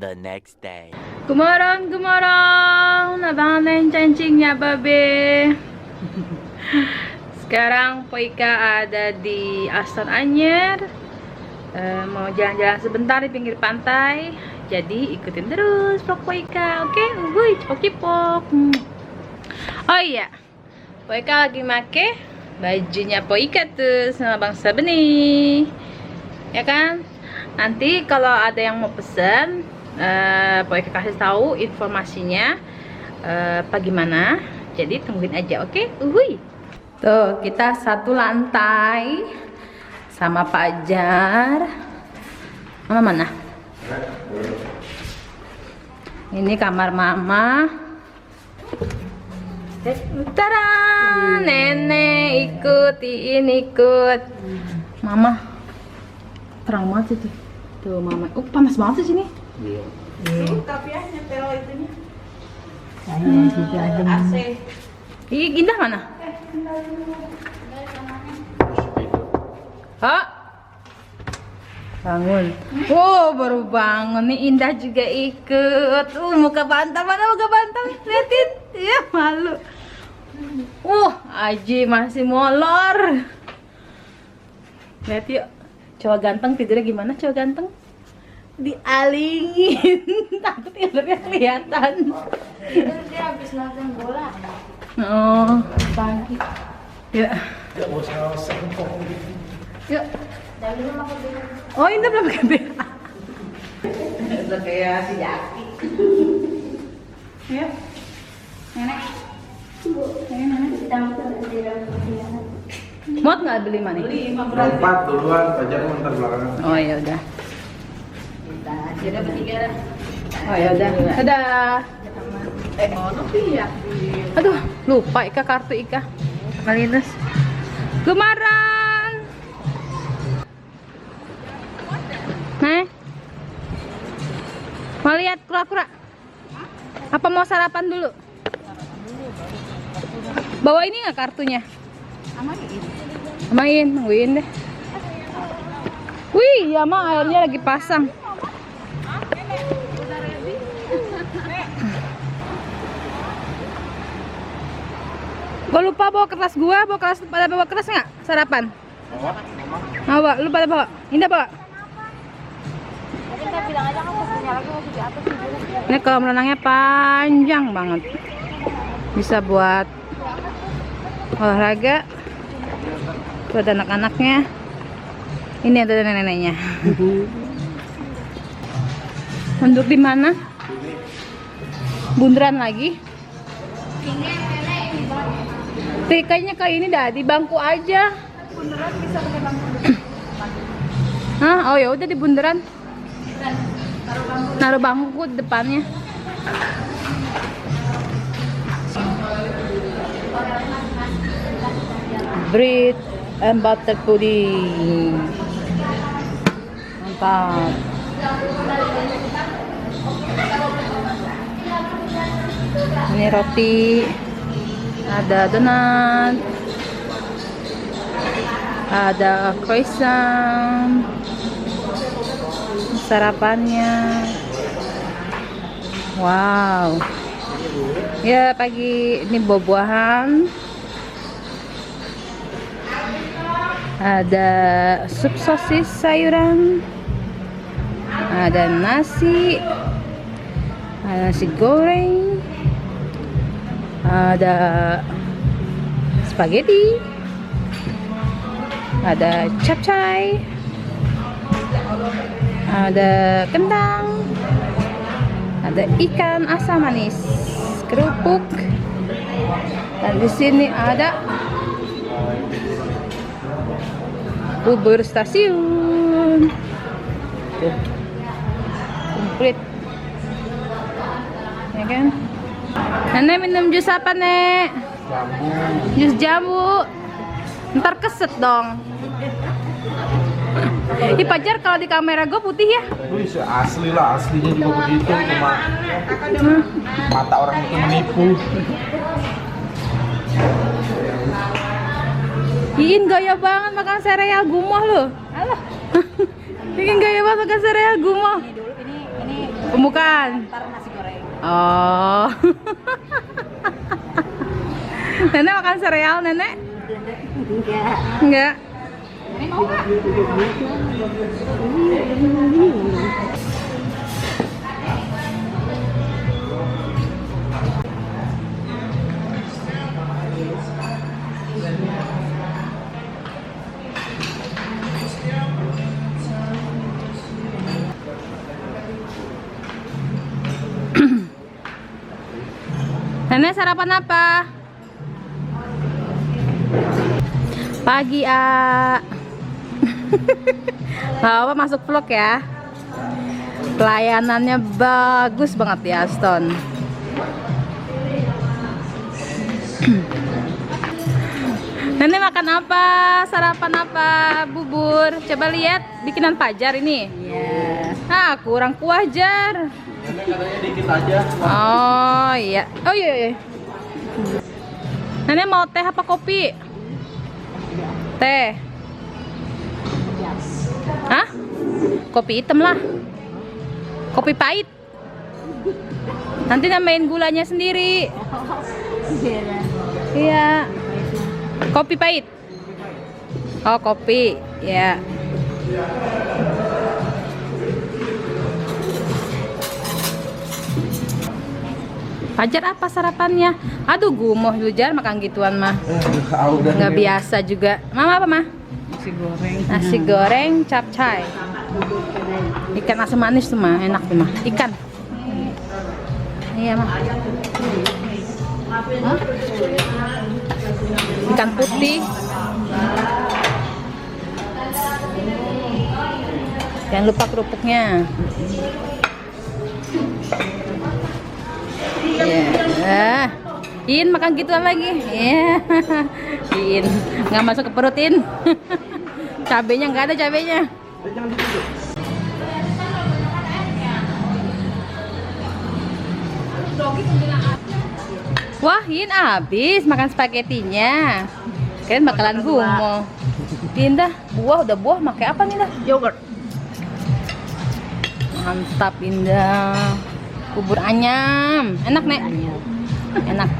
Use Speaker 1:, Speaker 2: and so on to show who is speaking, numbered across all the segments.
Speaker 1: the next day.
Speaker 2: Gemorong, gemorong. Abangan na yung chancingnya, babe. Sekarang Poika ada di Astana Anyar. Mau jalan-jalan sebentar di pinggir pantai. Jadi ikutin terus vlog Poika. Oke, wuih, cipok-cipok. Oh iya, Poika lagi make bajunya Poika tuh sama Bangsa Benih. Ya kan? Nanti kalau ada yang mau pesen, Poika kasih tahu informasinya bagaimana. Jadi tungguin aja, oke? Uhui. Tuh, kita satu lantai sama Pak Jar. Mama mana? Ini kamar Mama. Tara, Nenek ikut, ikut. Mama, terang banget sih. Tuh Mama, panas banget sih sini.
Speaker 3: Iya.
Speaker 4: Tapi ya nyetel itunya.
Speaker 3: Saya juga ada
Speaker 4: AC.
Speaker 2: Ih, Indah mana? Hah? Bangun. Wow, baru bangun nih. Indah juga ikut. Muka bantal, mana muka bantal? Liatin. Ya, malu. Aji masih molor. Lihat yuk. Cowok ganteng tidurnya gimana? Cowok ganteng? Dialingin. Takut tidurnya kelihatan.
Speaker 4: Dia habis nonton bola.
Speaker 2: Oh, pagi. Ya. Yuk.
Speaker 4: Dari rumah aku bilang.
Speaker 2: Oh, Indah belum pakai BH.
Speaker 4: Udah kayak si Jaki.
Speaker 2: Yuk. Nenek. Muat nggak beli mana?
Speaker 3: Empat duluan, Fajar bentar belakangan.
Speaker 2: Oh ya udah.
Speaker 4: Kita bertiga.
Speaker 2: Oh ya udah. Dadah.
Speaker 4: Iya.
Speaker 2: Aduh, lupa Ika kartu Ika. Malinus. Gemaran. Mau lihat kura-kura? Apa mau sarapan dulu? Bawa ini nggak kartunya? Amain, nungguin deh. Wih, ya mah airnya lagi pasang. Gua lupa bawa kertas gua, pada bawa kertas nggak? Sarapan? Bawa, lu pada bawa? Indah bawa?
Speaker 4: Kita bilang aja kan punya lagi masih di atas.
Speaker 2: Ini kolam renangnya panjang banget. Bisa buat olahraga. Tuh ada anak-anaknya. Ini ada nenek-neneknya. Untuk di mana? Bundaran lagi. Kayaknya kayak ini dah di bangku aja.
Speaker 4: Beneran bisa pakai bangku.
Speaker 2: Hah? Oh ya udah di bundaran. Naruh bangku di depannya. Bread and butter pudding. Mantap. Ini roti. Ada donat. Ada croissant. Sarapannya. Wow. Ya pagi ini buah-buahan. Ada sup sosis sayuran. Ada nasi. Ada nasi goreng. Ada spaghetti. Ada capcay. Ada kentang. Ada ikan asam manis, kerupuk. Dan di sini ada bubur stasiun. Tuh. Komplit. Ya kan? Nenek minum jus apa, Nek?
Speaker 3: Jambu.
Speaker 2: Jus jambu. Ntar keset dong. Ih, Pajar kalau di kamera gue putih ya?
Speaker 3: Wih, asli lah, aslinya juga begitu. Cuma mata orang itu menipu.
Speaker 2: Iin gaya banget makan sereal gumoh lo. Alah. Bikin gaya banget makan sereal gumoh.
Speaker 4: Ini dulu ini
Speaker 2: Bukan.
Speaker 4: Ntar nasi goreng.
Speaker 2: Oh. Nenek makan sereal, Nenek?
Speaker 4: Enggak.
Speaker 2: Enggak.
Speaker 4: Ini mau nggak?
Speaker 2: Nenek sarapan apa? Pagi, A. Apa masuk vlog ya? Pelayanannya bagus banget ya, Aston. Nenek makan apa? Sarapan apa? Bubur. Coba lihat bikinan Fajar ini.
Speaker 4: Iya.
Speaker 2: Ah, kurang kuah, Jar.
Speaker 3: Nenek katanya dikit aja.
Speaker 2: Oh iya. Oh iya, iya. Nenek mau teh apa kopi? Teh. Hah? Kopi hitam lah. Kopi pahit. Nanti nambahin gulanya sendiri. Iya. Kopi pahit. Oh, kopi. Ya. Fajar apa sarapannya? Aduh, gumoh lu Jar makan gituan mah.
Speaker 3: Udah
Speaker 2: Nggak biasa juga. Mama apa, Mah?
Speaker 4: Nasi goreng.
Speaker 2: Nasi goreng capcay. Ikan asam manis tuh mah, enak tuh mah. Ikan. Iya mah. Ikan putih. Jangan lupa kerupuknya. Ya. In makan gituan lagi. Ya. In nggak masuk ke perut In. Cabenya nggak ada cabenya. Wah, In habis makan spaghettinya. Kalian bakalan gumoh. Indah, udah buah pakai apa nih dah?
Speaker 4: Yogurt.
Speaker 2: Mantap Indah. Bubur ayam. Enak, Nek? Enak.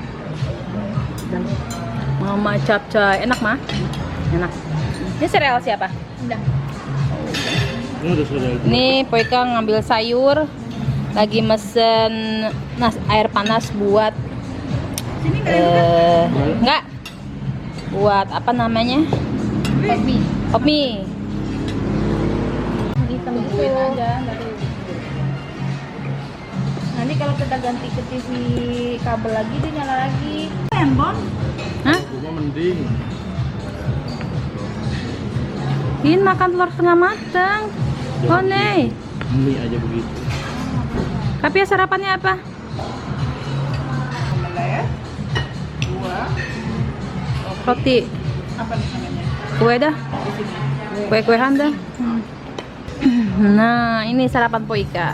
Speaker 2: Mama capcay. Enak, Mah? Enak. Ini sereal siapa?
Speaker 4: Udah.
Speaker 2: Ini Poika ngambil sayur. Lagi mesen air panas buat enggak. Buat apa namanya?
Speaker 4: Kopi.
Speaker 2: Kopi.
Speaker 4: Hitam gitu. Nanti kalau kita ganti ke TV kabel lagi dia nyala lagi. Handphone?
Speaker 2: Hah?
Speaker 3: Gua mending.
Speaker 2: In makan telur setengah matang. Oh nih.
Speaker 3: Mie aja begitu.
Speaker 2: Tapi ya sarapannya apa?
Speaker 4: Omelet. Buah.
Speaker 2: Roti.
Speaker 4: Apa nih namanya?
Speaker 2: Kue dah. Kue-kuean dah. Nah, ini sarapan Poika.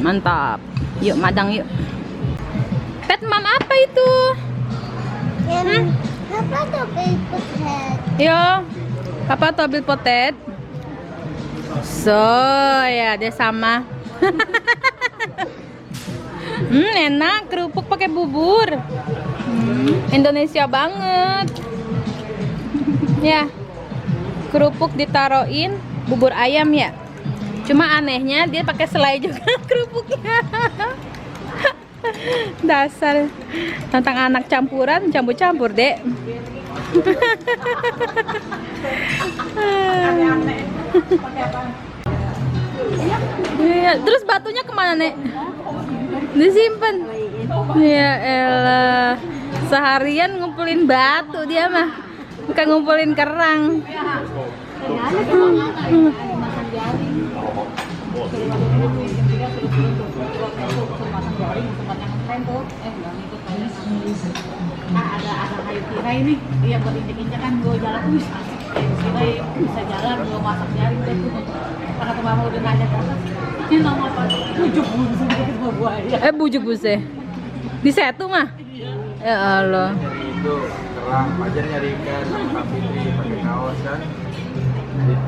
Speaker 2: Mantap. Yuk madang yuk. Pet mam apa itu?
Speaker 1: Papa tobil potet.
Speaker 2: Yo, Papa tobil potet. So, ya dia sama. Enak kerupuk pakai bubur. Indonesia banget. Ya. Kerupuk ditaruhin bubur ayam ya. Cuma anehnya dia pakai selai juga kerupuknya. Dasar tentang anak campuran, campur-campur, Dek. Iya, terus batunya kemana, Nek? Disimpan. Ya elah, seharian ngumpulin batu dia mah, bukan ngumpulin kerang.
Speaker 4: Ada kayu tirai nih, dia buat injek-injekan gue jalan terus asik. Tirai bisa jalan, gue masak jaring deh tuh. Karena tuh mama udah nanya ke atas, ini nama apa? Bujuk bujuk bujuk buaya.
Speaker 2: Bujuk buse. Di setu mah. Ya Allah.
Speaker 3: Nyari itu kerang, Fajar nyari ikan, Kak Fitri pakai kaos kan.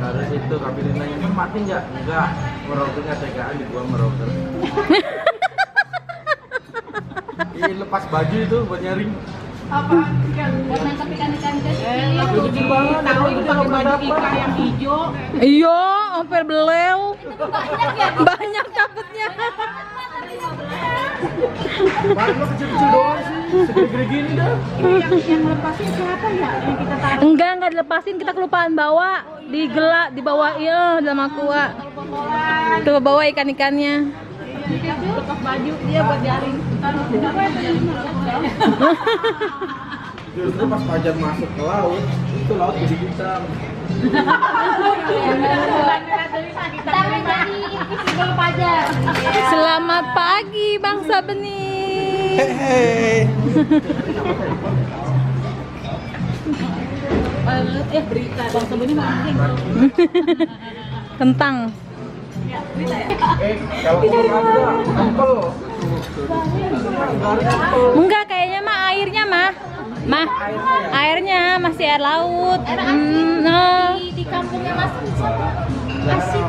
Speaker 3: Harus itu Kabilin nanya, "Ini mati nggak?" Enggak. Merokernya tegaan di gua meroker. Ini lepas baju itu buat nyaring.
Speaker 4: Apa? Buat nangkep ikan-ikan kecil. Tahu itu pakai baju ikan yang hijau.
Speaker 2: Iya, hampir belel. Banyak dapetnya.
Speaker 3: Baru lo kecil-kecil doang sih. Segede-gede gini dah.
Speaker 4: Yang lepasin siapa ya? Yang kita taruh
Speaker 2: Enggak dilepasin, kita kelupaan bawa. Dibawa iya dalam aqua. Coba bawa ikan-ikannya.
Speaker 4: lepas baju dia buat jaring.
Speaker 3: Justru pas Fajar masuk ke laut, itu laut jadi hitam.
Speaker 1: Tapi jadi invisible Fajar.
Speaker 2: Selamat pagi bangsa benih.
Speaker 3: Hehehe.
Speaker 4: Berita bang sebenarnya anjing.
Speaker 2: Kentang.
Speaker 3: Kalau olahraga, ampel.
Speaker 2: Enggak, kayaknya mah airnya mah airnya masih air laut.
Speaker 1: Di kampungnya masih asik.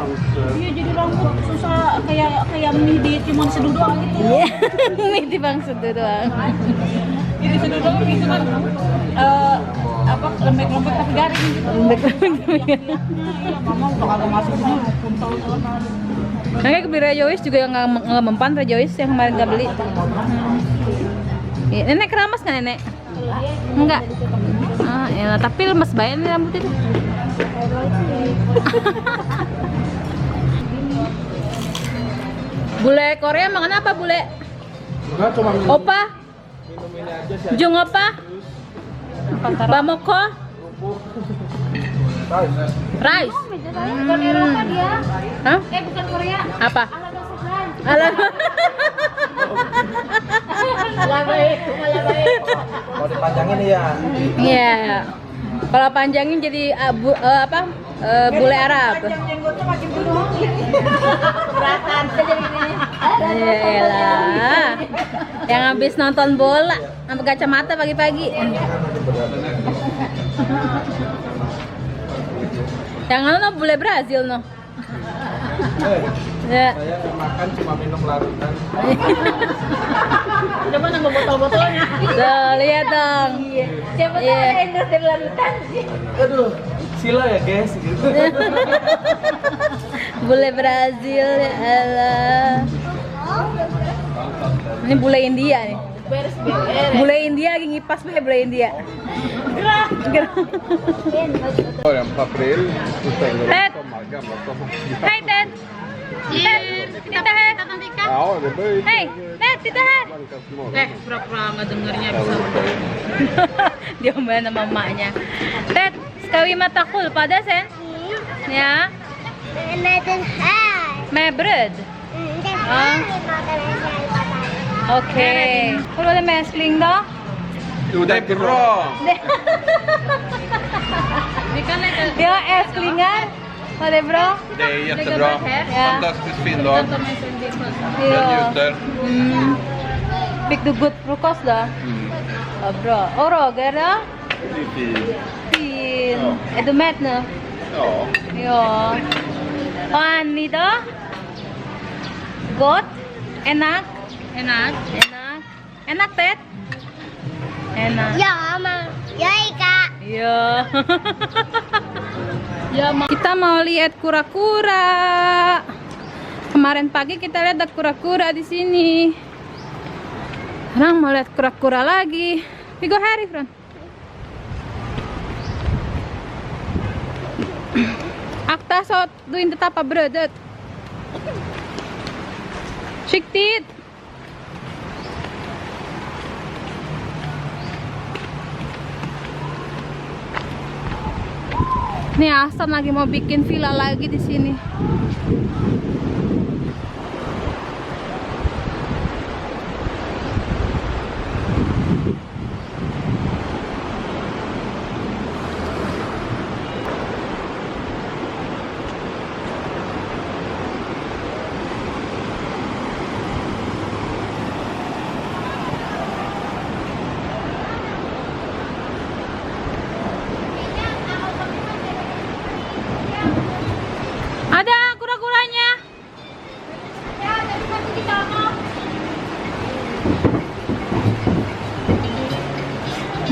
Speaker 4: Iya jadi rambut susah kayak mie di cuma seduh doang gitu.
Speaker 2: Iya, ini di bang sedu doang.
Speaker 4: Jadi seduh doang gitu kan. Apa lembek-lembek tapi garing gitu. Iya, mama udah kagak masuk sini puntel tuh.
Speaker 2: Makanya ke beli Joyce juga yang nggak mempan Joyce yang kemarin nggak beli. Iya, nenek keramas nggak nenek? Enggak. Ah, ya, tapi lemes banget nih rambut itu. Bule Korea makan apa bule?
Speaker 3: Enggak cuma minum
Speaker 2: Opa?
Speaker 3: ini aja sih.
Speaker 2: Jung apa? Bamoko? Rice?
Speaker 1: Bukan Eropa dia.
Speaker 2: Hah?
Speaker 1: Bukan Korea.
Speaker 2: Apa?
Speaker 1: Ala
Speaker 2: Alam.
Speaker 1: Malah baik.
Speaker 3: Kalau dipanjangin ya.
Speaker 2: Iya. Kalau panjangin jadi bule Arab.
Speaker 1: Keberatan saja ini.
Speaker 2: Yaelah. Yang habis nonton bola sampai kacamata pagi-pagi. Yang no bule Brazil no. Ya.
Speaker 3: Saya nggak makan cuma minum larutan.
Speaker 4: Coba nambah botol-botolnya.
Speaker 2: Tuh, lihat dong.
Speaker 1: Siapa tahu
Speaker 2: Iya.
Speaker 1: ada industri larutan sih.
Speaker 3: Aduh, sila ya guys gitu.
Speaker 2: Bule Brazil ya Allah. Ini bule India nih.
Speaker 1: Beres-beres.
Speaker 2: Bule India lagi ngipas pakai bule India. Gerah.
Speaker 5: En april så stänger
Speaker 2: Ted.
Speaker 5: de de här gamla som...
Speaker 2: Hai Ted. Ted, Tita He.
Speaker 5: Ja, det börjar
Speaker 2: Hei, Ted, Tita He.
Speaker 4: Pura-pura nggak dengernya bisa.
Speaker 2: Dia main sama emaknya. Ted, sekali mata kul pada sen. Ya,
Speaker 1: Medan hai.
Speaker 2: med bröd. Oke. Hur var det med älskling då?
Speaker 5: Jo, det är bra!
Speaker 2: Ja, älsklingar. Var det bra?
Speaker 5: Det är jättebra.
Speaker 2: Ja.
Speaker 5: Fantastiskt fin dag. Jag
Speaker 2: Ja.
Speaker 5: njuter.
Speaker 2: Fick du god frukost då? Ja, bra. Och Roger då?
Speaker 5: Det är fint.
Speaker 2: Fin. Är du mätt nu?
Speaker 5: Ja.
Speaker 2: Ja. Och Annie då? Gott? Enak? Enak? Enak? Enak, Ted? Enak.
Speaker 1: Ya, Mama. Ya, Ika.
Speaker 2: Iya. Ya, kita mau lihat kura-kura. Kemarin pagi kita lihat ada kura-kura di sini. Sekarang mau lihat kura-kura lagi. Vi går härifrån. Akta så att du inte tappar brödet. Försiktigt. Nih Asam lagi mau bikin villa lagi di sini.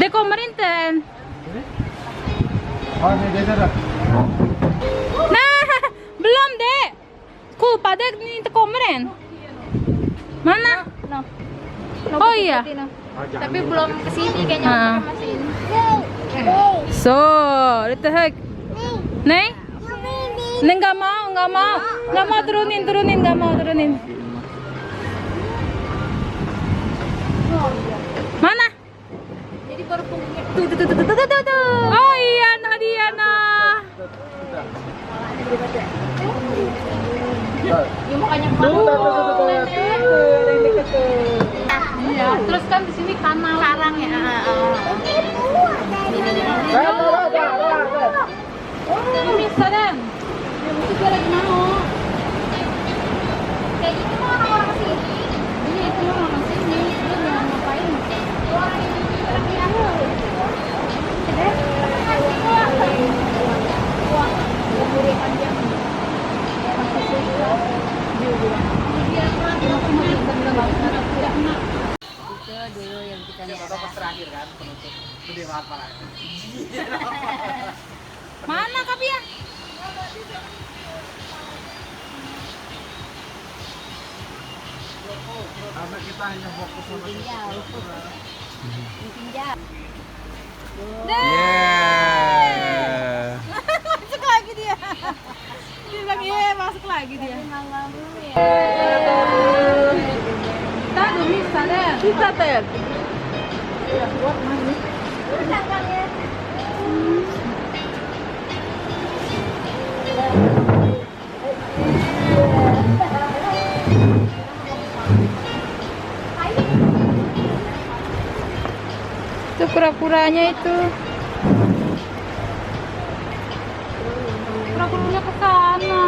Speaker 2: Det kommer inte än.
Speaker 3: Oh, ini dia dah.
Speaker 2: Nah, belum dek. Kulpa dek ini inte kommer än. Mana? Oh iya.
Speaker 1: Tapi belum kesini kayaknya.
Speaker 2: Ah.
Speaker 1: Masih ini.
Speaker 2: So, lite hög. Nej? Nej, nggak mau. Nggak mau turunin, nggak mau turunin. Mana?
Speaker 1: Jadi baru punggungnya.
Speaker 2: Tuh. Oh iya, nah dia nah.
Speaker 1: Ya mukanya
Speaker 4: Iya, terus kan di sini kanal.
Speaker 1: karang ya.
Speaker 4: Ini bisa Dan. Itu gue lagi mau.
Speaker 1: Kayak gitu mau orang-orang kesini.
Speaker 4: Iya, itu mau orang sini. Dia mau ngapain?
Speaker 2: Mana Kapia?
Speaker 3: Karena kita hanya fokus sama
Speaker 5: Yeah.
Speaker 2: Masuk lagi dia. Dia bilang iya, masuk lagi dia.
Speaker 4: Tadi bisa Dan.
Speaker 2: Bisa Ted. Itu kura-kuranya itu. Kura-kuranya ke sana.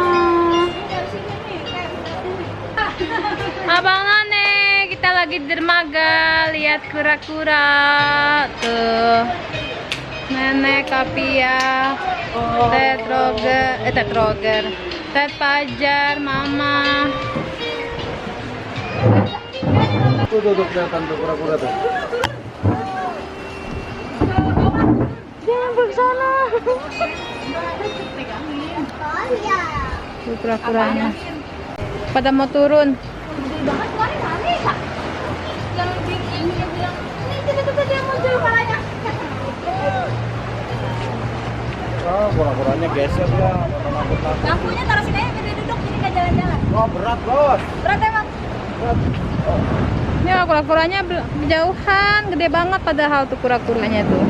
Speaker 2: Abang Nane, kita lagi di dermaga, lihat kura-kura. Tuh. Nenek Kapia, Ted Roger, Ted Pajar, Mama.
Speaker 3: Tuh kelihatan tuh kura-kura tuh.
Speaker 2: Jangan ke sana. Tuh kura-kuranya. Pada mau turun.
Speaker 1: Banget kemarin aneh Kak. Yang bikin dia bilang, ini tiba-tiba dia muncul kepalanya.
Speaker 3: Oh, kura-kuranya geser lah.
Speaker 1: Lampunya taruh sini aja, dia duduk jadi nggak jalan-jalan.
Speaker 3: Wah, berat, Bos.
Speaker 1: Berat emang.
Speaker 2: Ya kura-kuranya berjauhan, gede banget padahal tuh kura-kuranya tuh.